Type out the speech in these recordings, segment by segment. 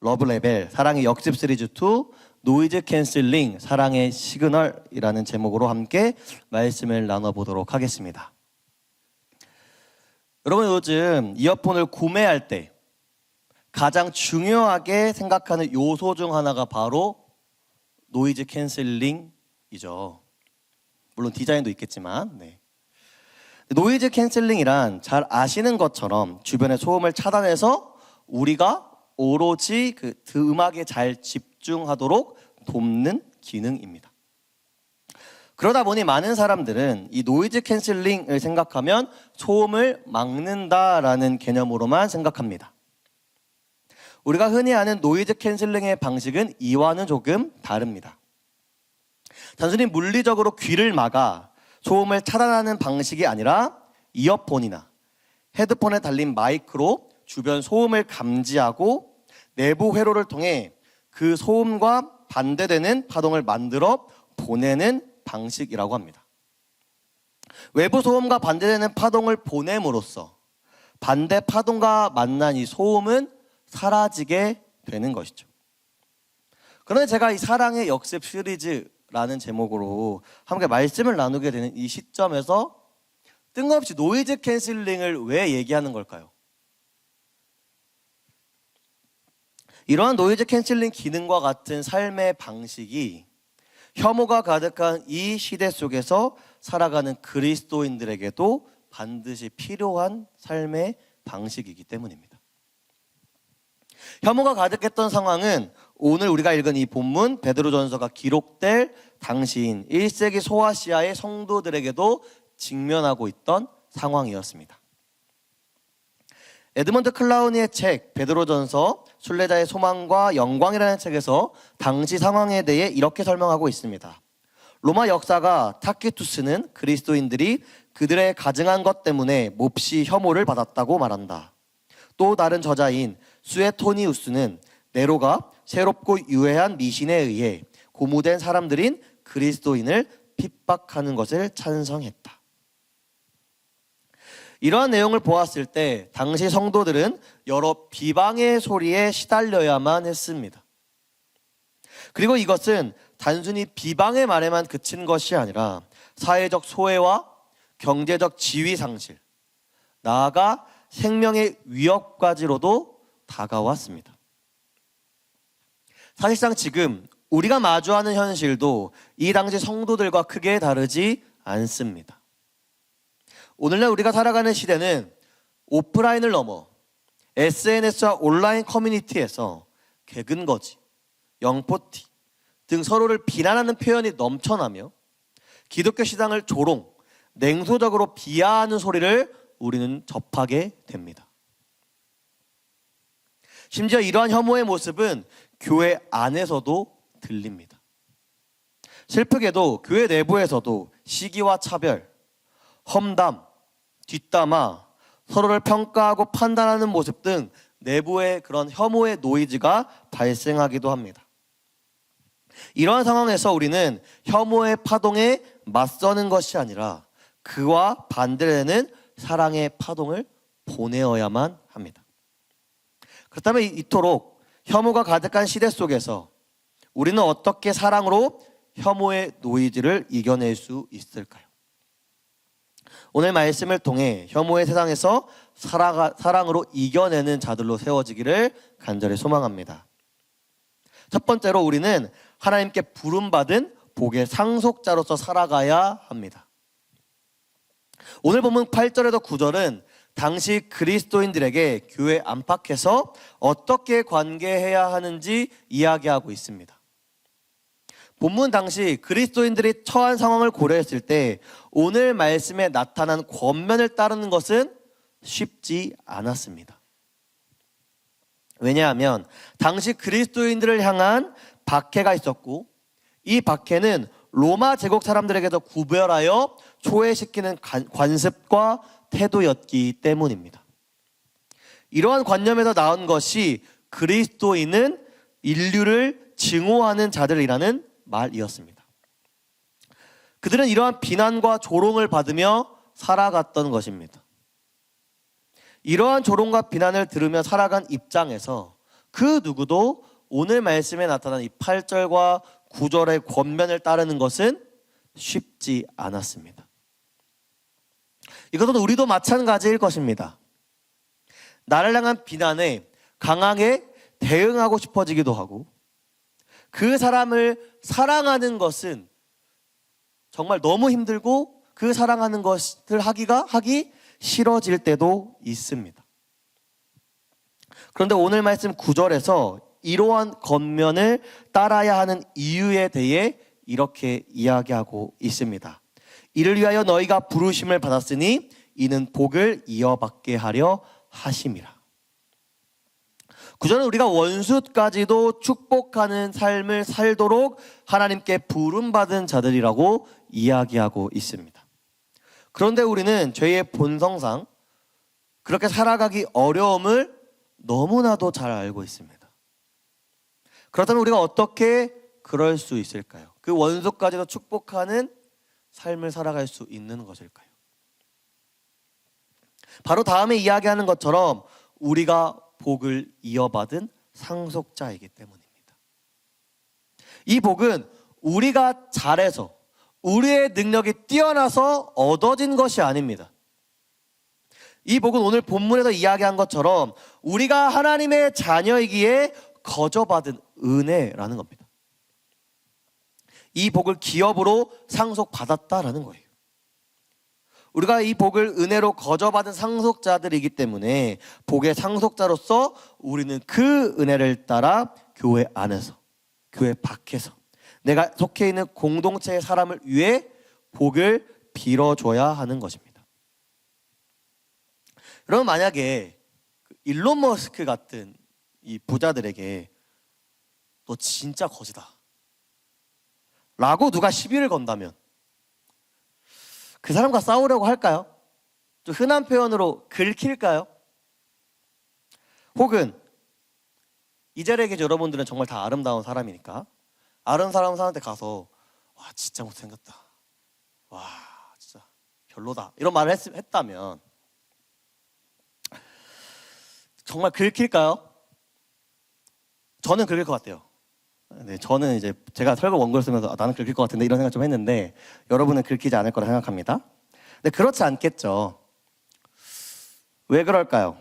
러브레벨 사랑의 역습 시리즈 2 노이즈 캔슬링 사랑의 시그널이라는 제목으로 함께 말씀을 나눠보도록 하겠습니다. 여러분, 요즘 이어폰을 구매할 때 가장 중요하게 생각하는 요소 중 하나가 바로 노이즈 캔슬링이죠. 물론 디자인도 있겠지만, 노이즈 캔슬링이란 잘 아시는 것처럼 주변의 소음을 차단해서 우리가 오로지 그 음악에 잘 집중하도록 돕는 기능입니다. 그러다 보니 많은 사람들은 이 노이즈 캔슬링을 생각하면 소음을 막는다라는 개념으로만 생각합니다. 우리가 흔히 아는 노이즈 캔슬링의 방식은 이와는 조금 다릅니다. 단순히 물리적으로 귀를 막아 소음을 차단하는 방식이 아니라 이어폰이나 헤드폰에 달린 마이크로 주변 소음을 감지하고 내부 회로를 통해 그 소음과 반대되는 파동을 만들어 보내는 방식이라고 합니다. 외부 소음과 반대되는 파동을 보냄으로써 반대 파동과 만난 이 소음은 사라지게 되는 것이죠. 그런데 제가 이 사랑의 역습 시리즈라는 제목으로 함께 말씀을 나누게 되는 이 시점에서 뜬금없이 노이즈 캔슬링을 왜 얘기하는 걸까요? 이러한 노이즈 캔슬링 기능과 같은 삶의 방식이 혐오가 가득한 이 시대 속에서 살아가는 그리스도인들에게도 반드시 필요한 삶의 방식이기 때문입니다. 혐오가 가득했던 상황은 오늘 우리가 읽은 이 본문 베드로전서가 기록될 당시인 1세기 소아시아의 성도들에게도 직면하고 있던 상황이었습니다. 에드먼드 클라우니의 책 베드로전서 순례자의 소망과 영광이라는 책에서 당시 상황에 대해 이렇게 설명하고 있습니다. 로마 역사가 타키투스는 그리스도인들이 그들의 가증한 것 때문에 몹시 혐오를 받았다고 말한다. 또 다른 저자인 수에토니우스는 네로가 새롭고 유해한 미신에 의해 고무된 사람들인 그리스도인을 핍박하는 것을 찬성했다. 이러한 내용을 보았을 때 당시 성도들은 여러 비방의 소리에 시달려야만 했습니다. 그리고 이것은 단순히 비방의 말에만 그친 것이 아니라 사회적 소외와 경제적 지위 상실, 나아가 생명의 위협까지로도 다가왔습니다. 사실상 지금 우리가 마주하는 현실도 이 당시 성도들과 크게 다르지 않습니다. 오늘날 우리가 살아가는 시대는 오프라인을 넘어 SNS와 온라인 커뮤니티에서 개근거지, 영포티 등 서로를 비난하는 표현이 넘쳐나며 기독교 신앙을 조롱, 냉소적으로 비하하는 소리를 우리는 접하게 됩니다. 심지어 이러한 혐오의 모습은 교회 안에서도 들립니다. 슬프게도 교회 내부에서도 시기와 차별, 험담, 뒷담화, 서로를 평가하고 판단하는 모습 등 내부의 그런 혐오의 노이즈가 발생하기도 합니다. 이러한 상황에서 우리는 혐오의 파동에 맞서는 것이 아니라 그와 반대되는 사랑의 파동을 보내어야만 합니다. 그렇다면 이토록 혐오가 가득한 시대 속에서 우리는 어떻게 사랑으로 혐오의 노이즈를 이겨낼 수 있을까요? 오늘 말씀을 통해 혐오의 세상에서 사랑으로 이겨내는 자들로 세워지기를 간절히 소망합니다. 첫 번째로 우리는 하나님께 부름받은 복의 상속자로서 살아가야 합니다. 오늘 본문 8절에서 9절은 당시 그리스도인들에게 교회 안팎에서 어떻게 관계해야 하는지 이야기하고 있습니다. 본문 당시 그리스도인들이 처한 상황을 고려했을 때 오늘 말씀에 나타난 권면을 따르는 것은 쉽지 않았습니다. 왜냐하면 당시 그리스도인들을 향한 박해가 있었고 이 박해는 로마 제국 사람들에게서 구별하여 초회시키는 관습과 태도였기 때문입니다. 이러한 관념에서 나온 것이 그리스도인은 인류를 증오하는 자들이라는 말이었습니다. 그들은 이러한 비난과 조롱을 받으며 살아갔던 것입니다. 이러한 조롱과 비난을 들으며 살아간 입장에서 그 누구도 오늘 말씀에 나타난 이 8절과 9절의 권면을 따르는 것은 쉽지 않았습니다. 이것은 우리도 마찬가지일 것입니다. 나를 향한 비난에 강하게 대응하고 싶어지기도 하고, 그 사람을 사랑하는 것은 정말 너무 힘들고 그 사랑하는 것을 하기 싫어질 때도 있습니다. 그런데 오늘 말씀 9절에서 이러한 권면을 따라야 하는 이유에 대해 이렇게 이야기하고 있습니다. 이를 위하여 너희가 부르심을 받았으니 이는 복을 이어받게 하려 하심이라. 9절은 우리가 원수까지도 축복하는 삶을 살도록 하나님께 부름받은 자들이라고 이야기하고 있습니다. 그런데 우리는 죄의 본성상 그렇게 살아가기 어려움을 너무나도 잘 알고 있습니다. 그렇다면 우리가 어떻게 그럴 수 있을까요? 그 원수까지도 축복하는 삶을 살아갈 수 있는 것일까요? 바로 다음에 이야기하는 것처럼 우리가 복을 이어받은 상속자이기 때문입니다. 이 복은 우리가 잘해서 우리의 능력이 뛰어나서 얻어진 것이 아닙니다. 이 복은 오늘 본문에서 이야기한 것처럼 우리가 하나님의 자녀이기에 거저받은 은혜라는 겁니다. 이 복을 기업으로 상속받았다라는 거예요. 우리가 이 복을 은혜로 거저받은 상속자들이기 때문에 복의 상속자로서 우리는 그 은혜를 따라 교회 안에서, 교회 밖에서 내가 속해 있는 공동체의 사람을 위해 복을 빌어줘야 하는 것입니다. 여러분, 만약에 일론 머스크 같은 이 부자들에게 너 진짜 거지다 라고 누가 시비를 건다면 그 사람과 싸우려고 할까요? 좀 흔한 표현으로 긁힐까요? 혹은 이자리에 여러분들은 정말 다 아름다운 사람이니까 아름다운 사람한테 가서 와 진짜 못생겼다, 와 진짜 별로다 이런 말을 했다면 정말 긁힐까요? 저는 긁힐 것 같아요. 네, 저는 이제 제가 설교 원고를 쓰면서 나는 긁힐 것 같은데 이런 생각 좀 했는데 여러분은 긁히지 않을 거라 생각합니다. 근데 그렇지 않겠죠. 왜 그럴까요?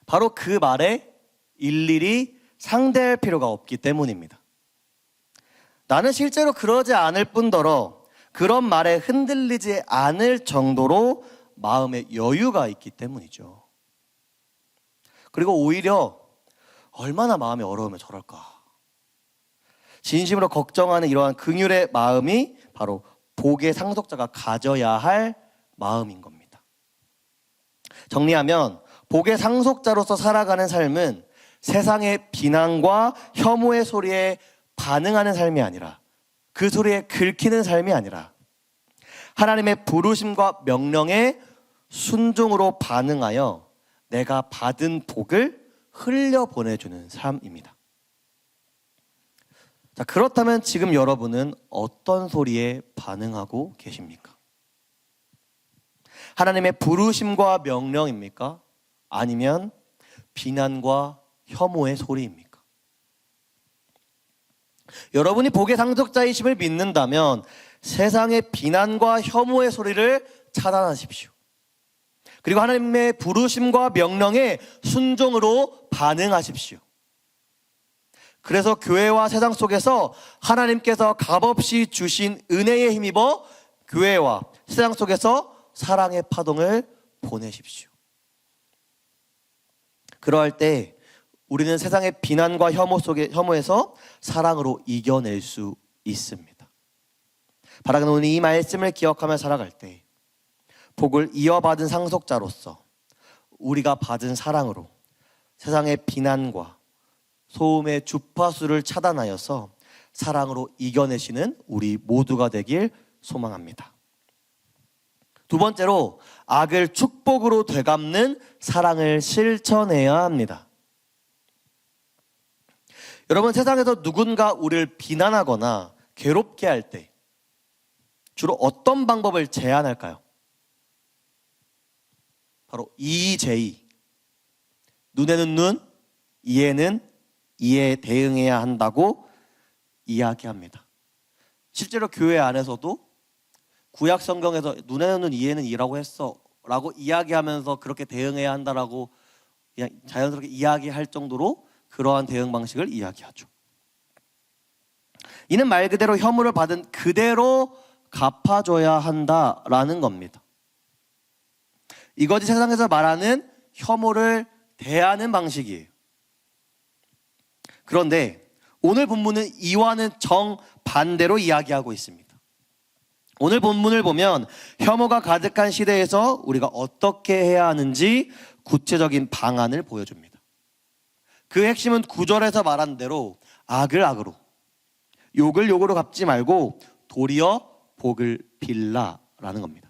바로 그 말에 일일이 상대할 필요가 없기 때문입니다. 나는 실제로 그러지 않을 뿐더러 그런 말에 흔들리지 않을 정도로 마음의 여유가 있기 때문이죠. 그리고 오히려 얼마나 마음이 어려우면 저럴까, 진심으로 걱정하는 이러한 긍휼의 마음이 바로 복의 상속자가 가져야 할 마음인 겁니다. 정리하면 복의 상속자로서 살아가는 삶은 세상의 비난과 혐오의 소리에 반응하는 삶이 아니라, 그 소리에 긁히는 삶이 아니라 하나님의 부르심과 명령에 순종으로 반응하여 내가 받은 복을 흘려보내주는 삶입니다. 자, 그렇다면 지금 여러분은 어떤 소리에 반응하고 계십니까? 하나님의 부르심과 명령입니까? 아니면 비난과 혐오의 소리입니까? 여러분이 복의 상속자이심을 믿는다면 세상의 비난과 혐오의 소리를 차단하십시오. 그리고 하나님의 부르심과 명령에 순종으로 반응하십시오. 그래서 교회와 세상 속에서 하나님께서 값없이 주신 은혜에 힘입어 교회와 세상 속에서 사랑의 파동을 보내십시오. 그러할 때 우리는 세상의 비난과 혐오에서 사랑으로 이겨낼 수 있습니다. 바라는 오늘 이 말씀을 기억하며 살아갈 때 복을 이어받은 상속자로서 우리가 받은 사랑으로 세상의 비난과 소음의 주파수를 차단하여서 사랑으로 이겨내시는 우리 모두가 되길 소망합니다. 두 번째로 악을 축복으로 되갚는 사랑을 실천해야 합니다. 여러분, 세상에서 누군가 우리를 비난하거나 괴롭게 할 때 주로 어떤 방법을 제안할까요? 바로 EJ, 눈에는 눈, 이해는 이에 대응해야 한다고 이야기합니다. 실제로 교회 안에서도 구약 성경에서 눈에는 눈 이해는 이라고 했어 라고 이야기하면서 그렇게 대응해야 한다라고 그냥 자연스럽게 이야기할 정도로 그러한 대응 방식을 이야기하죠. 이는 말 그대로 혐오를 받은 그대로 갚아줘야 한다라는 겁니다. 이것이 세상에서 말하는 혐오를 대하는 방식이에요. 그런데 오늘 본문은 이와는 정반대로 이야기하고 있습니다. 오늘 본문을 보면 혐오가 가득한 시대에서 우리가 어떻게 해야 하는지 구체적인 방안을 보여줍니다. 그 핵심은 9절에서 말한 대로 악을 악으로, 욕을 욕으로 갚지 말고 도리어 복을 빌라라는 겁니다.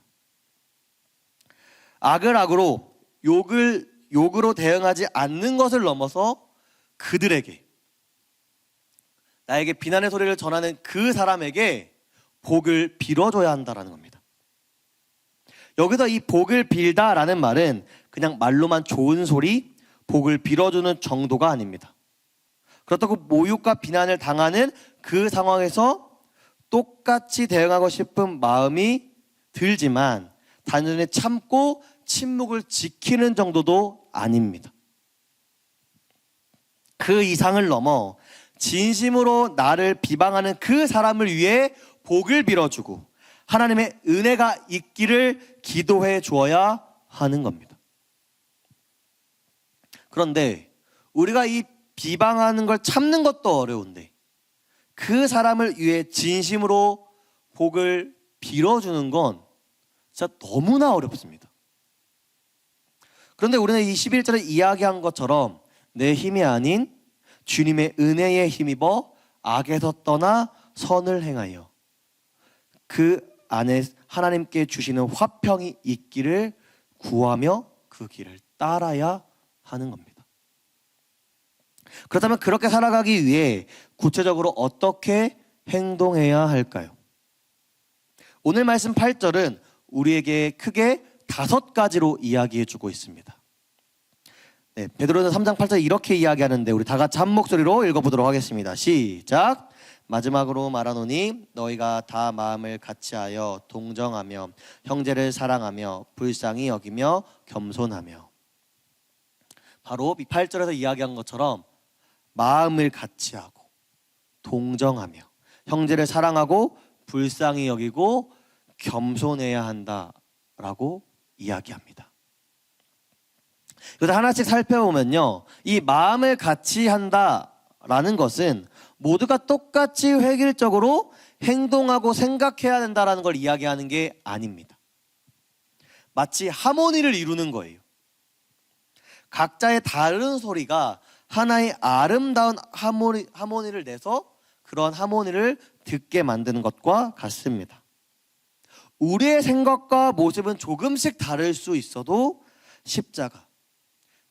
악을 악으로, 욕을 욕으로 대응하지 않는 것을 넘어서 그들에게, 나에게 비난의 소리를 전하는 그 사람에게 복을 빌어줘야 한다는 겁니다. 여기서 이 복을 빌다라는 말은 그냥 말로만 좋은 소리, 복을 빌어주는 정도가 아닙니다. 그렇다고 모욕과 비난을 당하는 그 상황에서 똑같이 대응하고 싶은 마음이 들지만 단순히 참고 침묵을 지키는 정도도 아닙니다. 그 이상을 넘어 진심으로 나를 비방하는 그 사람을 위해 복을 빌어주고 하나님의 은혜가 있기를 기도해 주어야 하는 겁니다. 그런데 우리가 이 비방하는 걸 참는 것도 어려운데 그 사람을 위해 진심으로 복을 빌어주는 건 진짜 너무나 어렵습니다. 그런데 우리는 이 11절에 이야기한 것처럼 내 힘이 아닌 주님의 은혜에 힘입어 악에서 떠나 선을 행하여 그 안에 하나님께 주시는 화평이 있기를 구하며 그 길을 따라야 하는 겁니다. 그렇다면 그렇게 살아가기 위해 구체적으로 어떻게 행동해야 할까요? 오늘 말씀 8절은 우리에게 크게 5가지로 이야기해주고 있습니다. 네, 베드로는 3장 8절 이렇게 이야기하는데 우리 다 같이 한 목소리로 읽어보도록 하겠습니다. 시작! 마지막으로 말하노니 너희가 다 마음을 같이하여 동정하며 형제를 사랑하며 불쌍히 여기며 겸손하며. 바로 8절에서 이야기한 것처럼 마음을 같이하고 동정하며 형제를 사랑하고 불쌍히 여기고 겸손해야 한다라고 이야기합니다. 그래서 하나씩 살펴보면요, 이 마음을 같이 한다라는 것은 모두가 똑같이 획일적으로 행동하고 생각해야 된다는 걸 이야기하는 게 아닙니다. 마치 하모니를 이루는 거예요. 각자의 다른 소리가 하나의 아름다운 하모니를 내서 그런 하모니를 듣게 만드는 것과 같습니다. 우리의 생각과 모습은 조금씩 다를 수 있어도 십자가,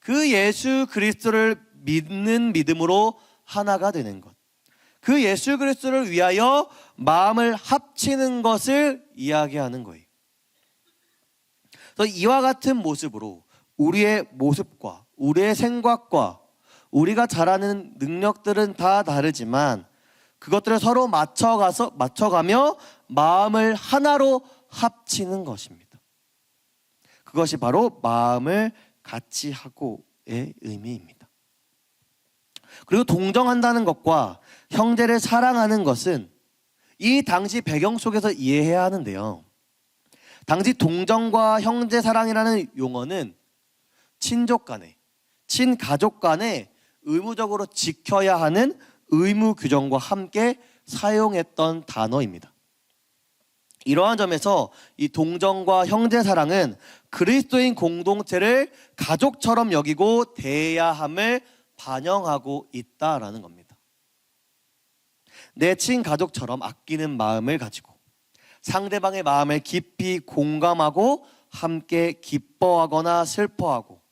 그 예수 그리스도를 믿는 믿음으로 하나가 되는 것, 그 예수 그리스도를 위하여 마음을 합치는 것을 이야기하는 거예요. 그래서 이와 같은 모습으로 우리의 모습과 우리의 생각과 우리가 잘하는 능력들은 다 다르지만 그것들을 서로 맞춰가며 마음을 하나로 합치는 것입니다. 그것이 바로 마음을 같이 하고의 의미입니다. 그리고 동정한다는 것과 형제를 사랑하는 것은 이 당시 배경 속에서 이해해야 하는데요, 당시 동정과 형제 사랑이라는 용어는 친족 간에, 친가족 간에 의무적으로 지켜야 하는 의무 규정과 함께 사용했던 단어입니다. 이러한 점에서 이 동정과 형제 사랑은 그리스도인 공동체를 가족처럼 여기고 대해야 함을 반영하고 있다라는 겁니다. 내 친가족처럼 아끼는 마음을 가지고 상대방의 마음을 깊이 공감하고 함께 기뻐하거나 슬퍼하고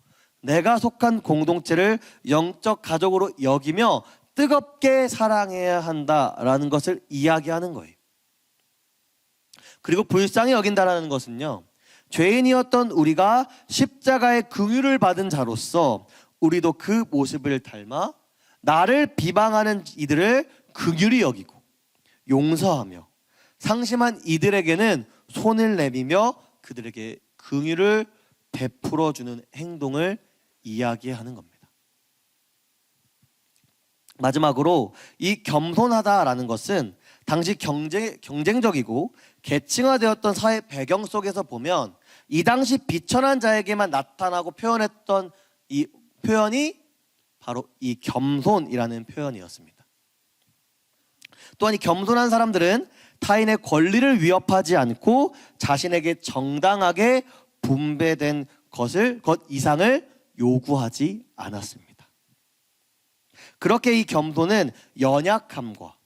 내가 속한 공동체를 영적 가족으로 여기며 뜨겁게 사랑해야 한다라는 것을 이야기하는 거예요. 그리고 불쌍히 여긴다라는 것은요, 죄인이었던 우리가 십자가의 긍휼을 받은 자로서 우리도 그 모습을 닮아 나를 비방하는 이들을 긍휼히 여기고 용서하며 상심한 이들에게는 손을 내밀며 그들에게 긍휼을 베풀어주는 행동을 이야기하는 겁니다. 마지막으로 이 겸손하다라는 것은 당시 경쟁적이고 계층화되었던 사회 배경 속에서 보면 이 당시 비천한 자에게만 나타나고 표현했던 이 표현이 바로 이 겸손이라는 표현이었습니다. 또한 이 겸손한 사람들은 타인의 권리를 위협하지 않고 자신에게 정당하게 분배된 것 이상을 요구하지 않았습니다. 그렇게 이 겸손은 연약함과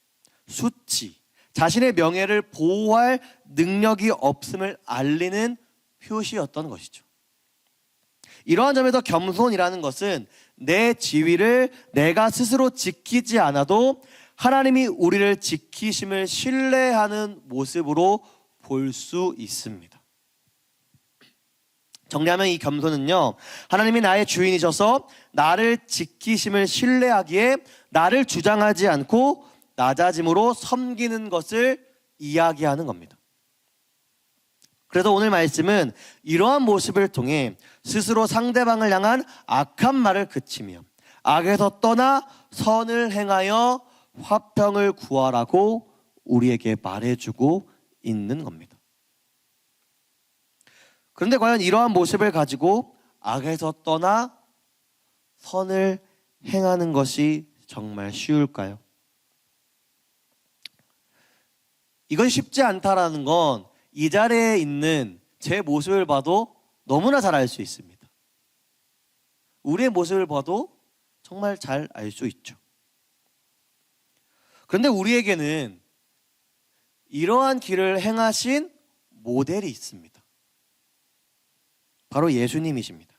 수치, 자신의 명예를 보호할 능력이 없음을 알리는 표시였던 것이죠. 이러한 점에서 겸손이라는 것은 내 지위를 내가 스스로 지키지 않아도 하나님이 우리를 지키심을 신뢰하는 모습으로 볼 수 있습니다. 정리하면 이 겸손은요, 하나님이 나의 주인이셔서 나를 지키심을 신뢰하기에 나를 주장하지 않고 낮아짐으로 섬기는 것을 이야기하는 겁니다. 그래서 오늘 말씀은 이러한 모습을 통해 스스로 상대방을 향한 악한 말을 그치며 악에서 떠나 선을 행하여 화평을 구하라고 우리에게 말해주고 있는 겁니다. 그런데 과연 이러한 모습을 가지고 악에서 떠나 선을 행하는 것이 정말 쉬울까요? 이건 쉽지 않다라는 건 이 자리에 있는 제 모습을 봐도 너무나 잘 알 수 있습니다. 우리의 모습을 봐도 정말 잘 알 수 있죠. 그런데 우리에게는 이러한 길을 행하신 모델이 있습니다. 바로 예수님이십니다.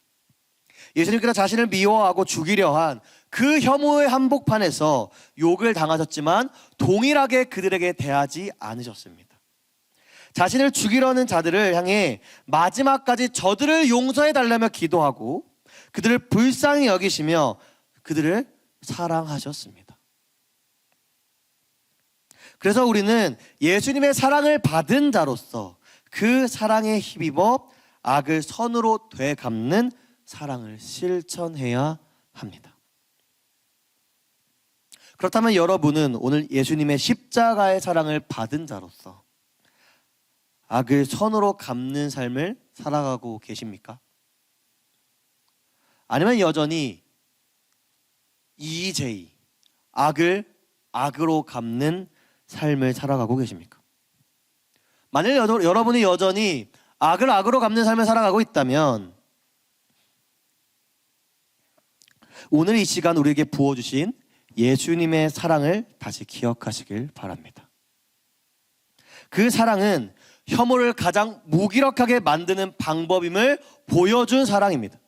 예수님께서 자신을 미워하고 죽이려 한 그 혐오의 한복판에서 욕을 당하셨지만 동일하게 그들에게 대하지 않으셨습니다. 자신을 죽이려는 자들을 향해 마지막까지 저들을 용서해 달라며 기도하고 그들을 불쌍히 여기시며 그들을 사랑하셨습니다. 그래서 우리는 예수님의 사랑을 받은 자로서 그 사랑에 힘입어 악을 선으로 되갚는 사랑을 실천해야 합니다. 그렇다면 여러분은 오늘 예수님의 십자가의 사랑을 받은 자로서 악을 선으로 갚는 삶을 살아가고 계십니까? 아니면 여전히 EJ, 악을 악으로 갚는 삶을 살아가고 계십니까? 만일 여러분이 여전히 악을 악으로 갚는 삶을 살아가고 있다면 오늘 이 시간 우리에게 부어주신 예수님의 사랑을 다시 기억하시길 바랍니다. 그 사랑은 혐오를 가장 무기력하게 만드는 방법임을 보여준 사랑입니다.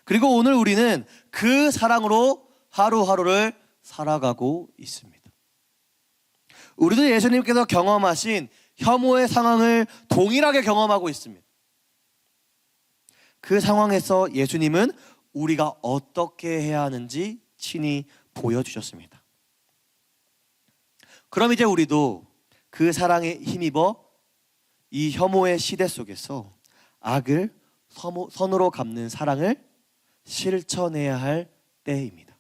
그리고 오늘 우리는 그 사랑으로 하루하루를 살아가고 있습니다. 우리도 예수님께서 경험하신 혐오의 상황을 동일하게 경험하고 있습니다. 그 상황에서 예수님은 우리가 어떻게 해야 하는지 친히 보여주셨습니다. 그럼 이제 우리도 그 사랑에 힘입어 이 혐오의 시대 속에서 악을 선으로 갚는 사랑을 실천해야 할 때입니다.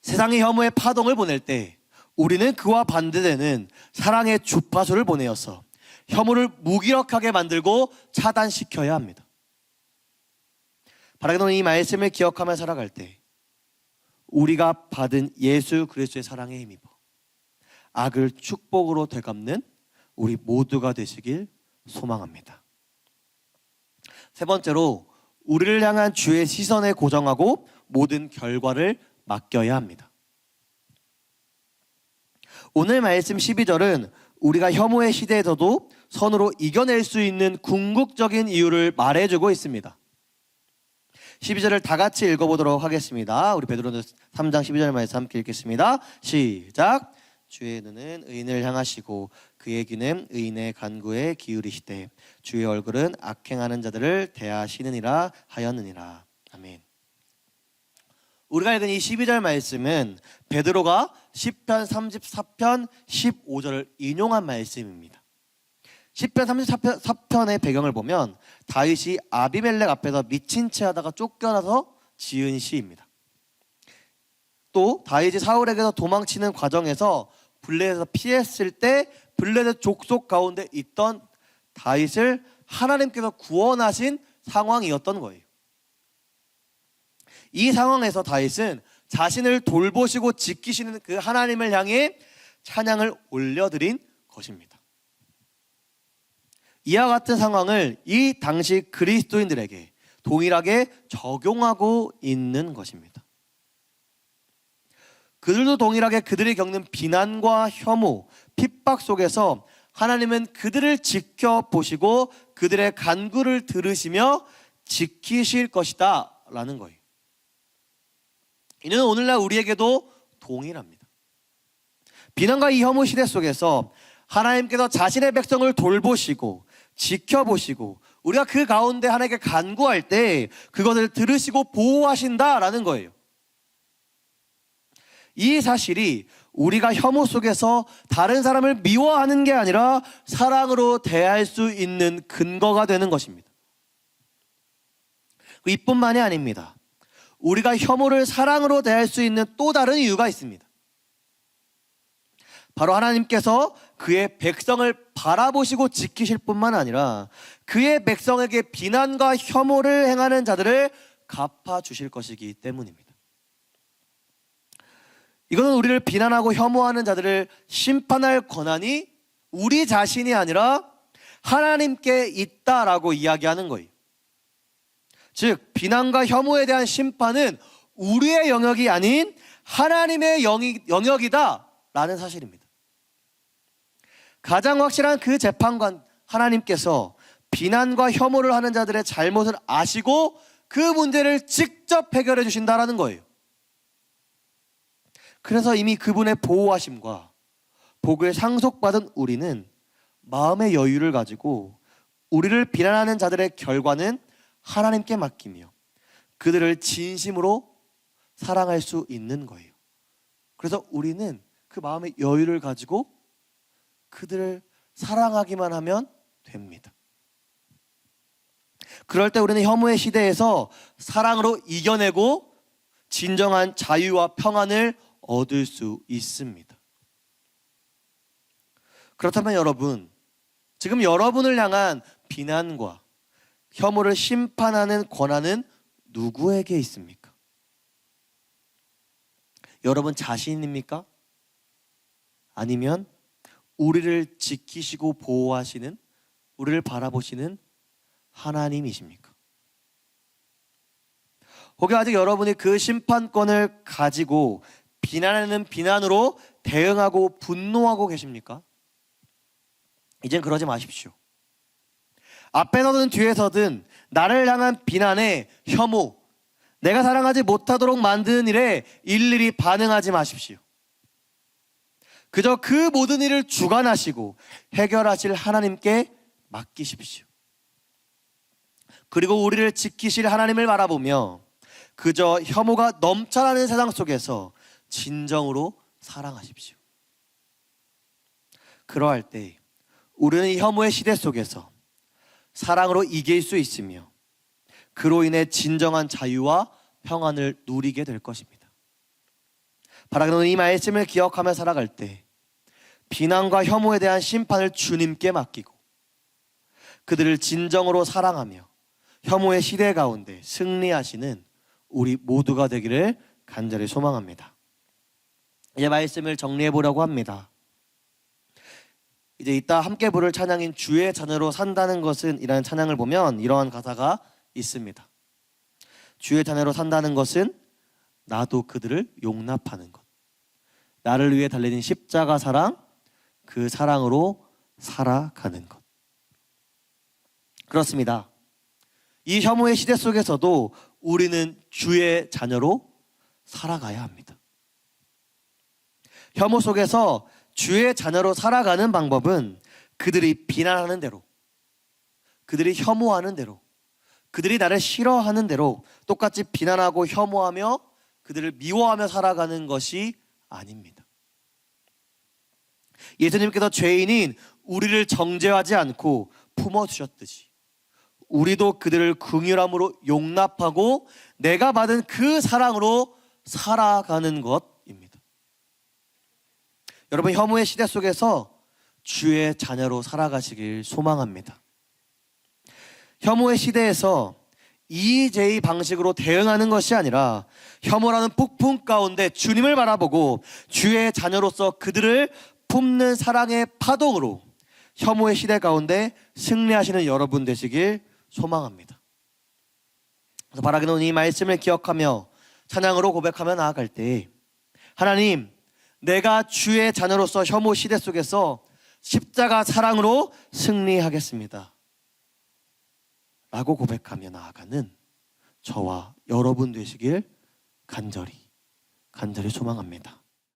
세상의 혐오의 파동을 보낼 때 우리는 그와 반대되는 사랑의 주파수를 보내어서 혐오를 무기력하게 만들고 차단시켜야 합니다. 바라기도는 이 말씀을 기억하며 살아갈 때 우리가 받은 예수 그리스도의 사랑에 힘입어 악을 축복으로 되갚는 우리 모두가 되시길 소망합니다. 세 번째로 우리를 향한 주의 시선에 고정하고 모든 결과를 맡겨야 합니다. 오늘 말씀 12절은 우리가 혐오의 시대에서도 선으로 이겨낼 수 있는 궁극적인 이유를 말해주고 있습니다. 12절을 다 같이 읽어보도록 하겠습니다. 우리 베드로전서 3장 12절 말씀 함께 읽겠습니다. 시작. 주의 눈은 의인을 향하시고 그의 귀는 의인의 간구에 기울이시되 주의 얼굴은 악행하는 자들을 대하시느니라 하였느니라. 아멘. 우리가 읽은 이 12절 말씀은 베드로가 시편 34편 15절을 인용한 말씀입니다. 시편 34편의 배경을 보면 다윗이 아비멜렉 앞에서 미친 채 하다가 쫓겨나서 지은 시입니다. 또 다윗이 사울에게서 도망치는 과정에서 블레셋에서 피했을 때 블레셋 족속 가운데 있던 다윗을 하나님께서 구원하신 상황이었던 거예요. 이 상황에서 다윗은 자신을 돌보시고 지키시는 그 하나님을 향해 찬양을 올려드린 것입니다. 이와 같은 상황을 이 당시 그리스도인들에게 동일하게 적용하고 있는 것입니다. 그들도 동일하게 그들이 겪는 비난과 혐오, 핍박 속에서 하나님은 그들을 지켜보시고 그들의 간구를 들으시며 지키실 것이다 라는 거예요. 이는 오늘날 우리에게도 동일합니다. 비난과 이 혐오 시대 속에서 하나님께서 자신의 백성을 돌보시고 지켜보시고 우리가 그 가운데 하나님께 간구할 때 그것을 들으시고 보호하신다라는 거예요. 이 사실이 우리가 혐오 속에서 다른 사람을 미워하는 게 아니라 사랑으로 대할 수 있는 근거가 되는 것입니다. 이뿐만이 아닙니다. 우리가 혐오를 사랑으로 대할 수 있는 또 다른 이유가 있습니다. 바로 하나님께서 그의 백성을 바라보시고 지키실 뿐만 아니라 그의 백성에게 비난과 혐오를 행하는 자들을 갚아주실 것이기 때문입니다. 이것은 우리를 비난하고 혐오하는 자들을 심판할 권한이 우리 자신이 아니라 하나님께 있다라고 이야기하는 거예요. 즉 비난과 혐오에 대한 심판은 우리의 영역이 아닌 하나님의 영역이다라는 사실입니다. 가장 확실한 그 재판관 하나님께서 비난과 혐오를 하는 자들의 잘못을 아시고 그 문제를 직접 해결해 주신다라는 거예요. 그래서 이미 그분의 보호하심과 복을 상속받은 우리는 마음의 여유를 가지고 우리를 비난하는 자들의 결과는 하나님께 맡기며 그들을 진심으로 사랑할 수 있는 거예요. 그래서 우리는 그 마음의 여유를 가지고 그들을 사랑하기만 하면 됩니다. 그럴 때 우리는 혐오의 시대에서 사랑으로 이겨내고 진정한 자유와 평안을 얻을 수 있습니다. 그렇다면 여러분, 지금 여러분을 향한 비난과 혐오를 심판하는 권한은 누구에게 있습니까? 여러분 자신입니까? 아니면 우리를 지키시고 보호하시는, 우리를 바라보시는 하나님이십니까? 혹여 아직 여러분이 그 심판권을 가지고 비난하는 비난으로 대응하고 분노하고 계십니까? 이젠 그러지 마십시오. 앞에서든 뒤에서든 나를 향한 비난에 혐오, 내가 사랑하지 못하도록 만드는 일에 일일이 반응하지 마십시오. 그저 그 모든 일을 주관하시고 해결하실 하나님께 맡기십시오. 그리고 우리를 지키실 하나님을 바라보며 그저 혐오가 넘쳐나는 세상 속에서 진정으로 사랑하십시오. 그러할 때 우리는 이 혐오의 시대 속에서 사랑으로 이길 수 있으며 그로 인해 진정한 자유와 평안을 누리게 될 것입니다. 바라는 이 말씀을 기억하며 살아갈 때 비난과 혐오에 대한 심판을 주님께 맡기고 그들을 진정으로 사랑하며 혐오의 시대 가운데 승리하시는 우리 모두가 되기를 간절히 소망합니다. 이제 말씀을 정리해 보려고 합니다. 이제 이따 함께 부를 찬양인 주의 자녀로 산다는 것은 이라는 찬양을 보면 이러한 가사가 있습니다. 주의 자녀로 산다는 것은 나도 그들을 용납하는 것, 나를 위해 달려진 십자가 사랑, 그 사랑으로 살아가는 것. 그렇습니다. 이 혐오의 시대 속에서도 우리는 주의 자녀로 살아가야 합니다. 혐오 속에서 주의 자녀로 살아가는 방법은 그들이 비난하는 대로, 그들이 혐오하는 대로, 그들이 나를 싫어하는 대로 똑같이 비난하고 혐오하며 그들을 미워하며 살아가는 것이 아닙니다. 예수님께서 죄인인 우리를 정죄하지 않고 품어주셨듯이 우리도 그들을 긍휼함으로 용납하고 내가 받은 그 사랑으로 살아가는 것입니다. 여러분, 혐오의 시대 속에서 주의 자녀로 살아가시길 소망합니다. 혐오의 시대에서 EJ 방식으로 대응하는 것이 아니라 혐오라는 폭풍 가운데 주님을 바라보고 주의 자녀로서 그들을 품는 사랑의 파동으로 혐오의 시대 가운데 승리하시는 여러분 되시길 소망합니다. 그래서 바라기는 이 말씀을 기억하며 찬양으로 고백하며 나아갈 때, 하나님, 내가 주의 자녀로서 혐오 시대 속에서 십자가 사랑으로 승리하겠습니다 라고 고백하며 나아가는 저와 여러분 되시길 간절히 소망합니다.